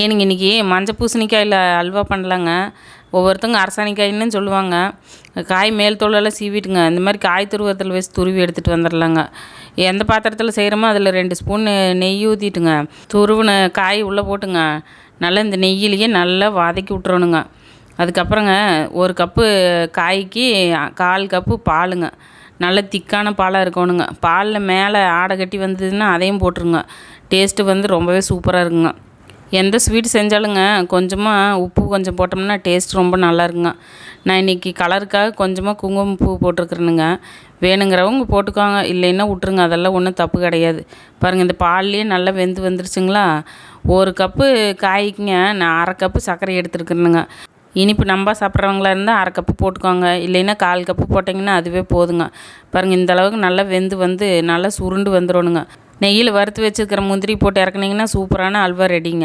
ஏனுங்க இன்றைக்கி மஞ்சள் பூசணிக்காயில் அல்வா பண்ணலாங்க. ஒவ்வொருத்தவங்க அரசாணிக்காயின்னு சொல்லுவாங்க. காய் மேல் தோலெல்லாம் சீவிட்டுங்க இந்த மாதிரி காய் துருவத்தில் வச்சு துருவி எடுத்துகிட்டு வந்துடலாங்க. எந்த பாத்திரத்தில் செய்கிறோமோ அதில் 2 ஸ்பூன் நெய் ஊற்றிட்டுங்க துருவின காய் உள்ளே போட்டுங்க நல்லா இந்த நெய்யிலேயே நல்லா வதக்கி விட்றணுங்க. அதுக்கப்புறங்க 1 கப்பு காய்க்கு 1/4 கப்பு பாலுங்க. நல்ல திக்கான பாலாக இருக்கணுங்க. பாலில் மேலே ஆடை கட்டி வந்ததுன்னா அதையும் போட்டுருங்க. டேஸ்ட்டு வந்து ரொம்பவே சூப்பராக இருக்குங்க. எந்த ஸ்வீட் செஞ்சாலுங்க கொஞ்சமாக உப்பு கொஞ்சம் போட்டோம்னா டேஸ்ட் ரொம்ப நல்லா இருக்குங்க. நான் இன்றைக்கி கலருக்காக கொஞ்சமாக குங்குமப்பூ போட்டிருக்குறேனுங்க. வேணுங்கிறவங்க போட்டுக்கோங்க, இல்லைன்னா விட்ருங்க, அதெல்லாம் ஒன்றும் தப்பு கிடையாது. பாருங்கள் இந்த பால்லேயே நல்லா வெந்து வந்துருச்சுங்களா. 1 கப்பு காய்க்குங்க நான் 1/2 கப்பு சர்க்கரை எடுத்துருக்குறேனுங்க. இனிப்பு நம்ப சாப்பிட்றவங்களா இருந்தால் 1/2 கப்பு போட்டுக்கோங்க, இல்லைன்னா 1/4 கப்பு போட்டிங்கன்னா அதுவே போதுங்க. பாருங்கள் இந்த அளவுக்கு நல்லா வெந்து வந்து நல்லா சுருண்டு வந்துடணுங்க. நெய்யில் வறுத்து வச்சுருக்கிற முந்திரி போட்டு இறக்குனிங்கன்னா சூப்பரான அல்வா ரெடிங்க.